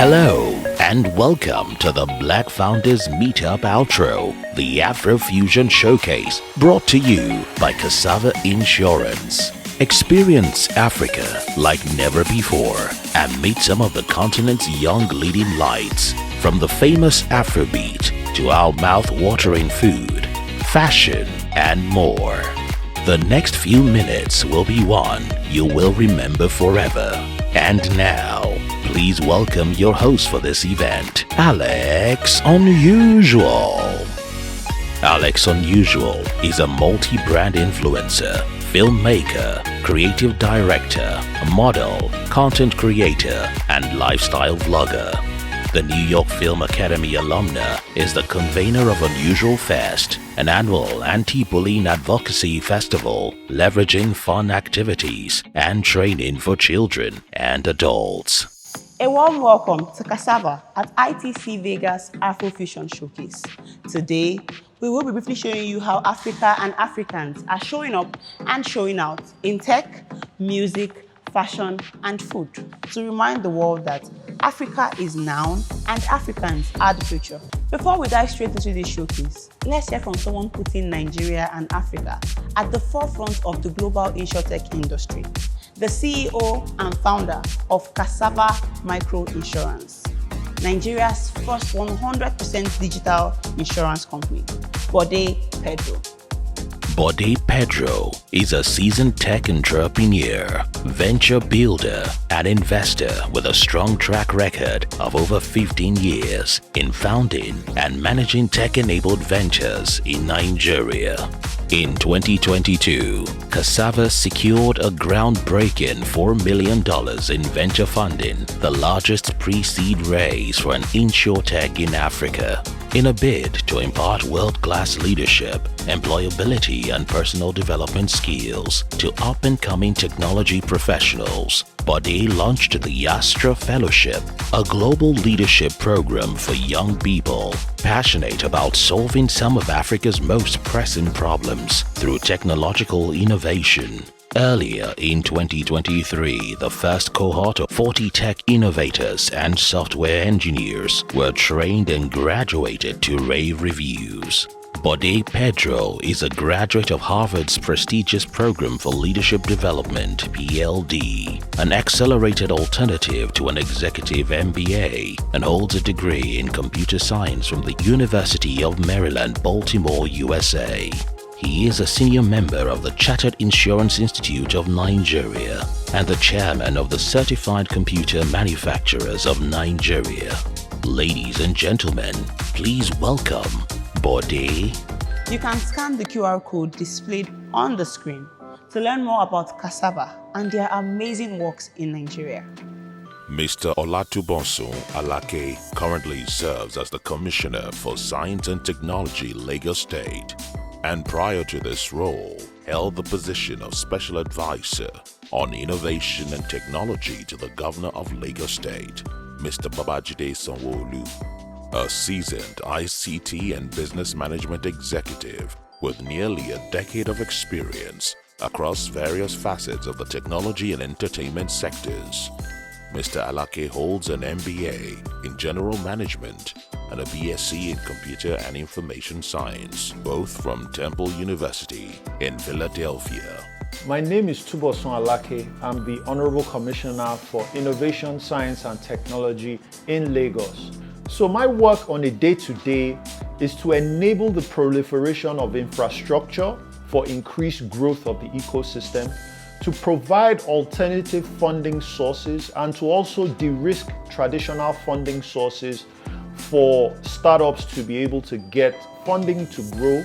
Hello and welcome to the Black Founders Meetup Outro, the Afro Fusion Showcase, brought to you by Casava Insurance. Experience Africa like never before and meet some of the continent's young leading lights, from the famous Afrobeat to our mouth-watering food, fashion and more. The next few minutes will be one you will remember forever. And now, please welcome your host for this event, Alex Unusual. Alex Unusual is a multi-brand influencer, filmmaker, creative director, model, content creator, and lifestyle vlogger. The New York Film Academy alumna is the convener of Unusual Fest, an annual anti-bullying advocacy festival leveraging fun activities and training for children and adults. A warm welcome to Casava at ITC Vegas Afro Fusion Showcase. Today, we will be briefly showing you how Africa and Africans are showing up and showing out in tech, music, fashion, and food, to remind the world that Africa is now and Africans are the future. Before we dive straight into this showcase, let's hear from someone putting Nigeria and Africa at the forefront of the global insurtech industry, the CEO and founder of Casava Micro Insurance, Nigeria's first 100% digital insurance company, Bode Pedro. Bode Pedro is a seasoned tech entrepreneur, venture builder, and investor with a strong track record of over 15 years in founding and managing tech-enabled ventures in Nigeria. In 2022, Casava secured a groundbreaking $4 million in venture funding, the largest pre-seed raise for an insurtech in Africa, in a bid to impart world-class leadership, employability, and personal development skills to up-and-coming technology professionals. Bode launched the Astra Fellowship, a global leadership program for young people passionate about solving some of Africa's most pressing problems through technological innovation. Earlier in 2023, the first cohort of 40 tech innovators and software engineers were trained and graduated to rave reviews. Bode Pedro is a graduate of Harvard's prestigious Program for Leadership Development, PLD, an accelerated alternative to an executive MBA, and holds a degree in computer science from the University of Maryland, Baltimore, USA. He is a senior member of the Chartered Insurance Institute of Nigeria and the chairman of the Certified Computer Manufacturers of Nigeria. Ladies and gentlemen, please welcome Bode. You can scan the QR code displayed on the screen to learn more about Casava and their amazing works in Nigeria. Mr. Olatubosun Alake currently serves as the Commissioner for Science and Technology, Lagos State, and prior to this role, held the position of Special Advisor on Innovation and Technology to the Governor of Lagos State, Mr. Babajide Sanwo-Olu, a seasoned ICT and business management executive with nearly a decade of experience across various facets of the technology and entertainment sectors. Mr. Alake holds an MBA in General Management and a BSc in Computer and Information Science, both from Temple University in Philadelphia. My name is Tubosun Alake. I'm the Honorable Commissioner for Innovation, Science and Technology in Lagos. So my work on a day-to-day is to enable the proliferation of infrastructure for increased growth of the ecosystem, to provide alternative funding sources, and to also de-risk traditional funding sources for startups to be able to get funding to grow,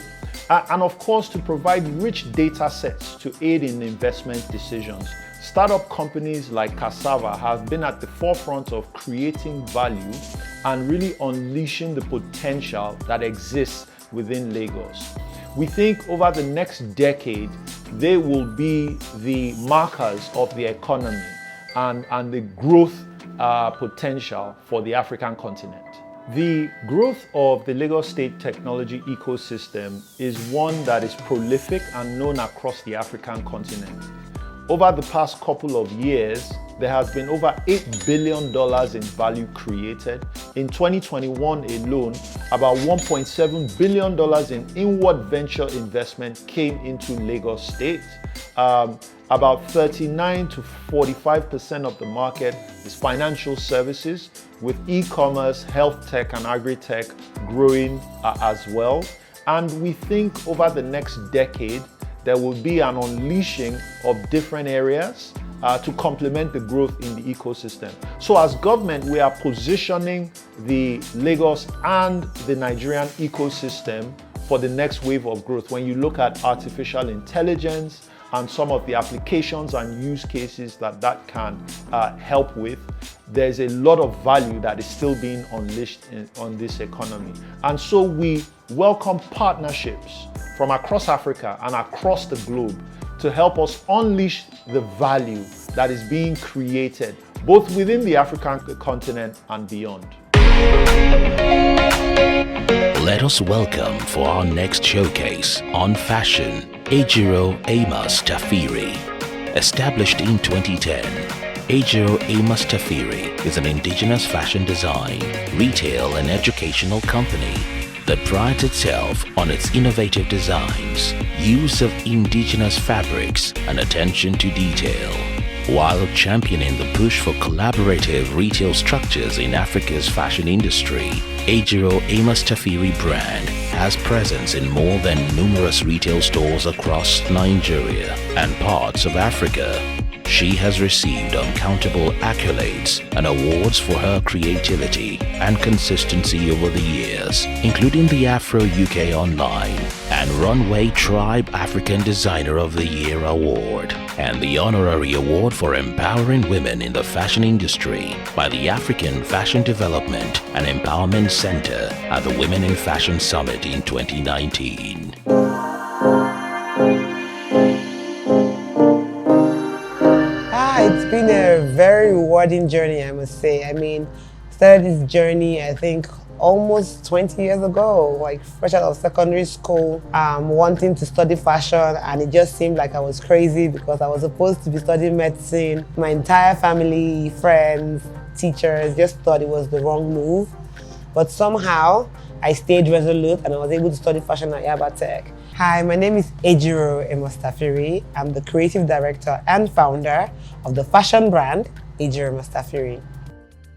and of course to provide rich data sets to aid in investment decisions. Startup companies like Casava have been at the forefront of creating value and really unleashing the potential that exists within Lagos. We think over the next decade, they will be the markers of the economy and the growth potential for the African continent. The growth of the Lagos State technology ecosystem is one that is prolific and known across the African continent. over the past couple of years, there has been over $8 billion in value created. In 2021 alone, about $1.7 billion in inward venture investment came into Lagos State. About 39 to 45% of the market is financial services, with e-commerce, health tech, and agri-tech growing as well. And we think over the next decade, there will be an unleashing of different areas to complement the growth in the ecosystem. So as government, we are positioning the Lagos and the Nigerian ecosystem for the next wave of growth. When you look at artificial intelligence and some of the applications and use cases that can help with, there's a lot of value that is still being unleashed on this economy. And so we welcome partnerships from across Africa and across the globe to help us unleash the value that is being created both within the African continent and beyond. Let us welcome for our next showcase on fashion, Ejiro Amos Tafiri. Established in 2010, Ejiro Amos Tafiri is an indigenous fashion design, retail and educational company that prides itself on its innovative designs, use of indigenous fabrics, and attention to detail, while championing the push for collaborative retail structures in Africa's fashion industry. Ejiro Amos Tafiri brand has presence in more than numerous retail stores across Nigeria and parts of Africa. She has received uncountable accolades and awards for her creativity and consistency over the years, including the Afro UK Online and Runway Tribe African Designer of the Year Award, and the Honorary Award for Empowering Women in the Fashion Industry by the African Fashion Development and Empowerment Center at the Women in Fashion Summit in 2019. It's been a very rewarding journey, I must say. I mean, started this journey, I think, almost 20 years ago, like fresh out of secondary school, wanting to study fashion, and it just seemed like I was crazy because I was supposed to be studying medicine. My entire family, friends, teachers just thought it was the wrong move. But somehow, I stayed resolute and I was able to study fashion at Yaba Tech. Hi, my name is Ejiro Amos Tafiri. I'm the creative director and founder of the fashion brand, Ejiro Amos Tafiri.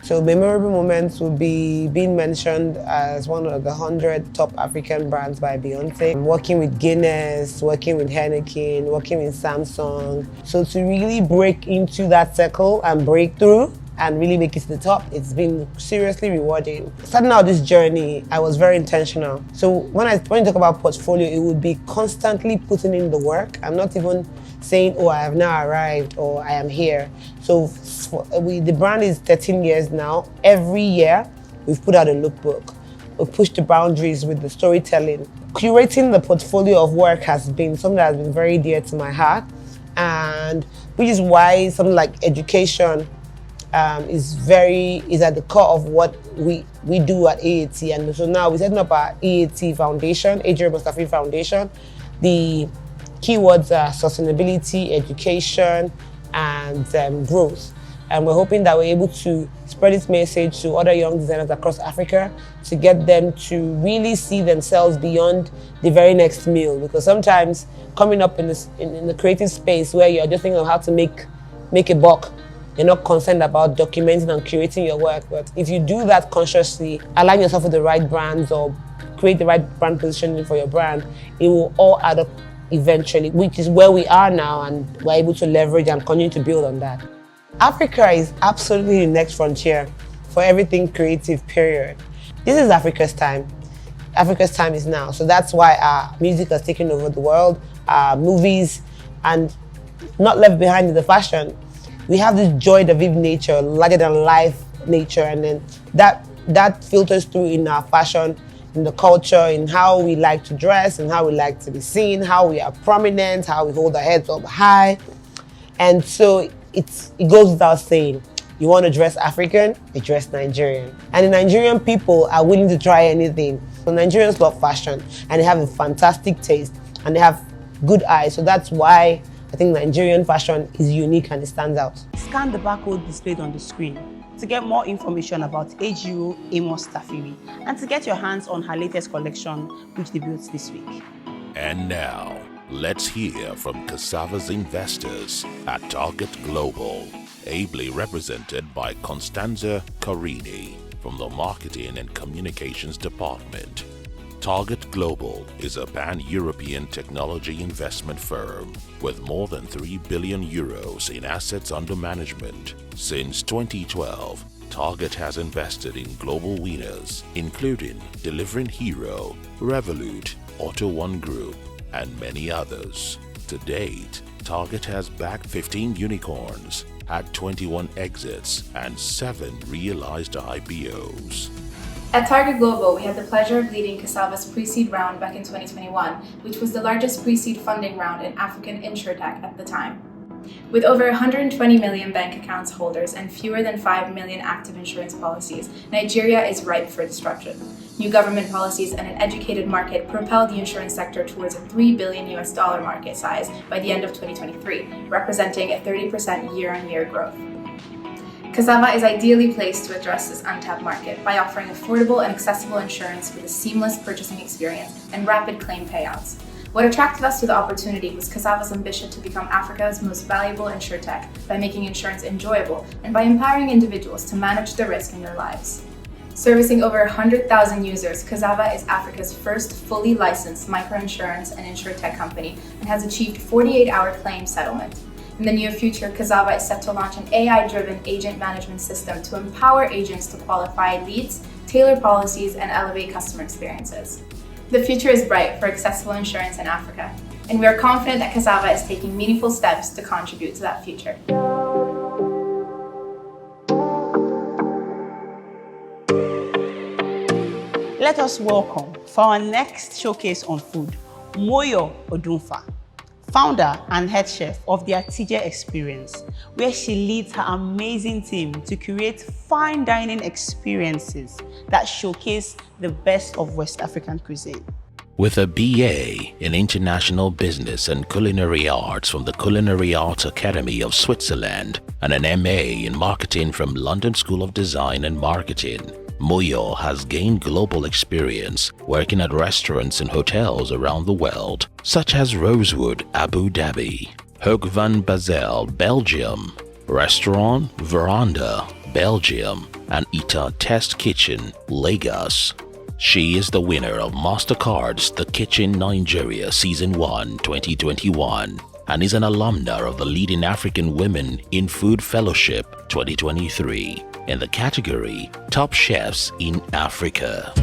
So memorable moments will be being mentioned as one of the 100 top African brands by Beyonce. I'm working with Guinness, working with Heineken, working with Samsung. So to really break into that circle and break through and really make it to the top, it's been seriously rewarding. Starting out this journey, I was very intentional. So when you talk about portfolio, it would be constantly putting in the work. I'm not even saying, oh, I have now arrived or I am here. So the brand is 13 years now. Every year, we've put out a lookbook. We've pushed the boundaries with the storytelling. Curating the portfolio of work has been something that has been very dear to my heart, and which is why something like education is at the core of what we do at AAT. And so now we're setting up our AAT Foundation, Ejiro Amos Tafiri Foundation. The keywords are sustainability, education, and growth. And we're hoping that we're able to spread this message to other young designers across Africa to get them to really see themselves beyond the very next meal. Because sometimes coming up in the creative space where you're just thinking of how to make a buck, you're not concerned about documenting and curating your work. But if you do that consciously, align yourself with the right brands or create the right brand positioning for your brand, it will all add up eventually, which is where we are now, and we're able to leverage and continue to build on that. Africa is absolutely the next frontier for everything creative, period. This is Africa's time. Africa's time is now. So that's why our music has taken over the world, our movies, and not left behind in the fashion. We have this joy de vivre nature, larger than life nature, and then that filters through in our fashion, in the culture, in how we like to dress, and how we like to be seen, how we are prominent, how we hold our heads up high. And so it goes without saying, you want to dress African, you dress Nigerian. And the Nigerian people are willing to try anything. So Nigerians love fashion, and they have a fantastic taste, and they have good eyes. So that's why I think Nigerian fashion is unique and it stands out. Scan the barcode displayed on the screen to get more information about Ejiro Amos Tafiri and to get your hands on her latest collection, which debuts this week. And now, let's hear from Casava's investors at Target Global, ably represented by Constanza Carini from the Marketing and Communications Department. Target Global is a pan-European technology investment firm with more than 3 billion euros in assets under management. Since 2012, Target has invested in global winners, including Delivering Hero, Revolut, Auto One Group, and many others. To date, Target has backed 15 unicorns, had 21 exits, and 7 realized IPOs. At Target Global, we had the pleasure of leading Casava's pre-seed round back in 2021, which was the largest pre-seed funding round in African insurtech at the time. With over 120 million bank accounts holders and fewer than 5 million active insurance policies, Nigeria is ripe for disruption. New government policies and an educated market propelled the insurance sector towards a $3 billion market size by the end of 2023, representing a 30% year-on-year growth. Casava is ideally placed to address this untapped market by offering affordable and accessible insurance with a seamless purchasing experience and rapid claim payouts. What attracted us to the opportunity was Casava's ambition to become Africa's most valuable insurtech by making insurance enjoyable and by empowering individuals to manage the risk in their lives. Servicing over 100,000 users, Casava is Africa's first fully licensed microinsurance and insurtech company and has achieved 48-hour claim settlement. In the near future, Casava is set to launch an AI-driven agent management system to empower agents to qualify leads, tailor policies, and elevate customer experiences. The future is bright for accessible insurance in Africa, and we are confident that Casava is taking meaningful steps to contribute to that future. Let us welcome, for our next showcase on food, Moyo Odunfa, founder and head chef of the Atije Experience, where she leads her amazing team to create fine dining experiences that showcase the best of West African cuisine. With a BA in International Business and Culinary Arts from the Culinary Arts Academy of Switzerland and an MA in Marketing from London School of Design and Marketing, Moyo has gained global experience working at restaurants and hotels around the world, such as Rosewood, Abu Dhabi, Hoek van Basel, Belgium, Restaurant Veranda, Belgium, and Ita Test Kitchen, Lagos. She is the winner of MasterCard's The Kitchen Nigeria Season 1 2021 and is an alumna of the Leading African Women in Food Fellowship 2023 in the category Top Chefs in Africa.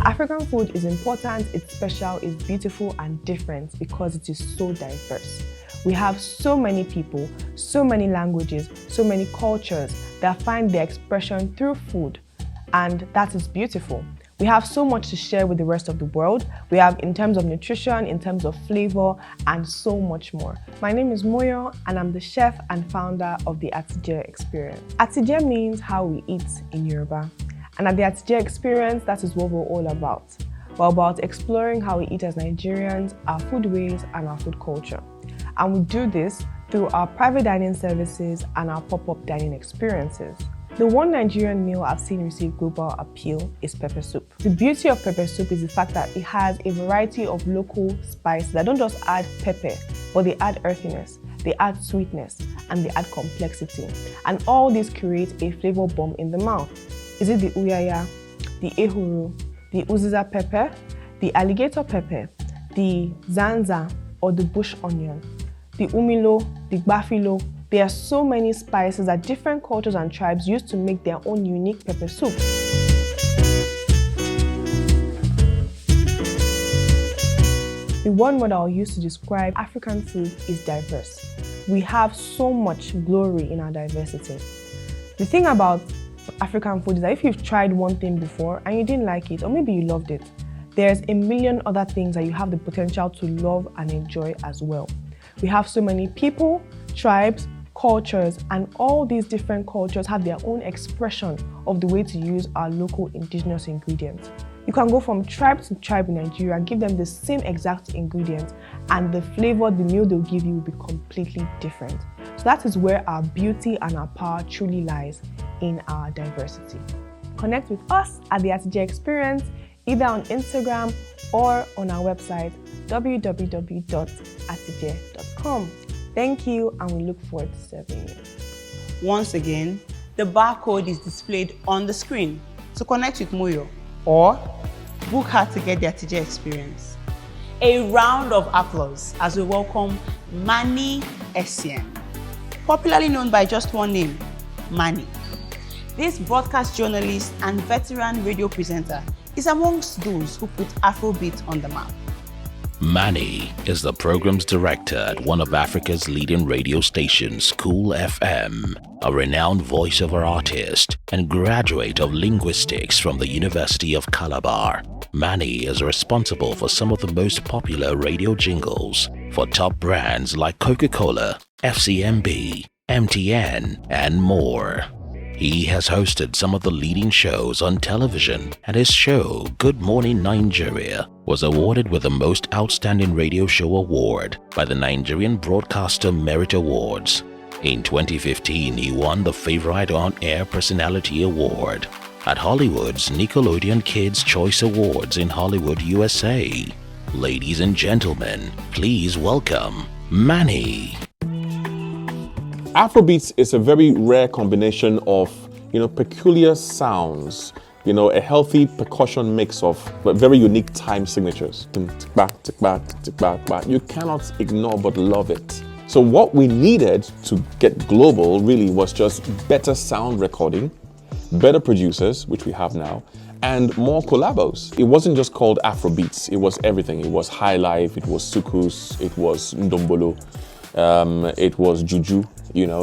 African food is important, it's special, it's beautiful and different because it is so diverse. We have so many people, so many languages, so many cultures that find their expression through food, and that is beautiful. We have so much to share with the rest of the world. We have in terms of nutrition, in terms of flavor, and so much more. My name is Moyo, and I'm the chef and founder of the Atije Experience. Atije means how we eat in Yoruba. And at the Atije Experience, that is what we're all about. We're about exploring how we eat as Nigerians, our food ways, and our food culture. And we do this through our private dining services and our pop-up dining experiences. The one Nigerian meal I've seen receive global appeal is pepper soup. The beauty of pepper soup is the fact that it has a variety of local spices that don't just add pepper, but they add earthiness, they add sweetness, and they add complexity. And all these create a flavor bomb in the mouth. Is it the uyaya, the ehuru, the uziza pepper, the alligator pepper, the zanza, or the bush onion, the umilo, the gbafilo? There are so many spices that different cultures and tribes use to make their own unique pepper soup. The one word I'll use to describe African food is diverse. We have so much glory in our diversity. The thing about African food is that if you've tried one thing before and you didn't like it, or maybe you loved it, there's a million other things that you have the potential to love and enjoy as well. We have so many people, tribes, cultures, and all these different cultures have their own expression of the way to use our local indigenous ingredients. You can go from tribe to tribe in Nigeria, give them the same exact ingredients, and the flavor the meal they'll give you will be completely different. So that is where our beauty and our power truly lies, in our diversity. Connect with us at the Atije Experience, either on Instagram or on our website, www.atije.com. Thank you, and we look forward to serving you. Once again, the barcode is displayed on the screen to connect with Moyo or book her to get the Atije Experience. A round of applause as we welcome Mannie Essien, popularly known by just one name, Mannie. This broadcast journalist and veteran radio presenter is amongst those who put Afrobeat on the map. Mannie is the program's director at one of Africa's leading radio stations, Cool FM, a renowned voiceover artist and graduate of linguistics from the University of Calabar. Mannie is responsible for some of the most popular radio jingles for top brands like Coca-Cola, FCMB, MTN, and more. He has hosted some of the leading shows on television, and his show, Good Morning Nigeria, was awarded with the Most Outstanding Radio Show Award by the Nigerian Broadcaster Merit Awards. In 2015, he won the Favorite On-Air Personality Award at Hollywood's Nickelodeon Kids' Choice Awards in Hollywood, USA. Ladies and gentlemen, please welcome Mannie. Afrobeats is a very rare combination of, peculiar sounds, a healthy percussion mix of very unique time signatures. You cannot ignore but love it. So what we needed to get global really was just better sound recording, better producers, which we have now, and more collabos. It wasn't just called Afrobeats, it was everything. It was High Life, it was Sukus, it was Ndombolo, it was Juju.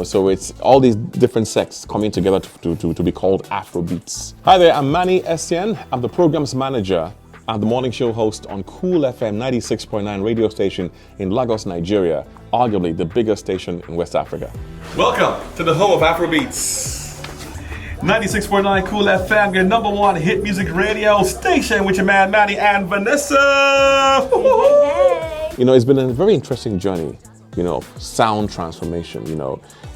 So it's all these different sects coming together to be called Afrobeats. Hi there, I'm Mannie Essien. I'm the programs manager and the morning show host on Cool FM 96.9 radio station in Lagos, Nigeria, arguably the biggest station in West Africa. Welcome to the home of Afrobeats. 96.9 Cool FM, your number one hit music radio station with your man Mannie and Vanessa. It's been a very interesting journey. Sound transformation.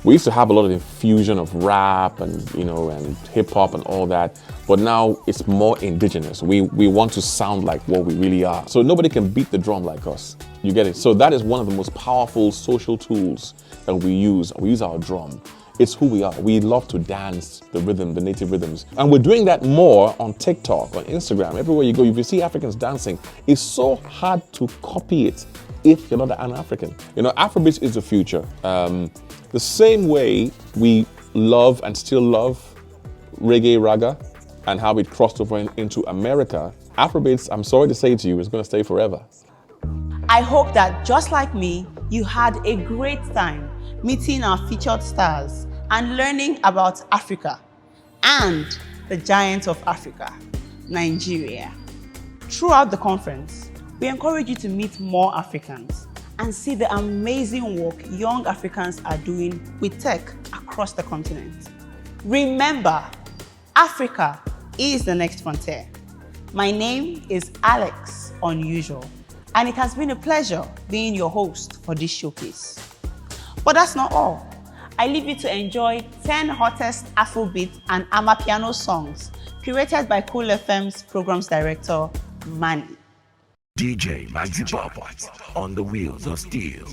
We used to have a lot of infusion of rap and and hip hop and all that, but now it's more indigenous. We want to sound like what we really are. So nobody can beat the drum like us. You get it? So that is one of the most powerful social tools that we use. We use our drum. It's who we are. We love to dance the rhythm, the native rhythms. And we're doing that more on TikTok, on Instagram, everywhere you go. If you see Africans dancing, it's so hard to copy it if you're not an African. Afrobeats is the future. The same way we love and still love reggae raga and how it crossed over into America, Afrobeats, I'm sorry to say to you, is going to stay forever. I hope that just like me, you had a great time meeting our featured stars and learning about Africa and the giant of Africa, Nigeria. Throughout the conference, we encourage you to meet more Africans and see the amazing work young Africans are doing with tech across the continent. Remember, Africa is the next frontier. My name is Alex Unusual, and it has been a pleasure being your host for this showcase. But that's not all. I leave you to enjoy 10 hottest Afrobeat and Amapiano songs curated by Cool FM's programs director, Mannie. DJ Maxi Pop on the wheels of steel.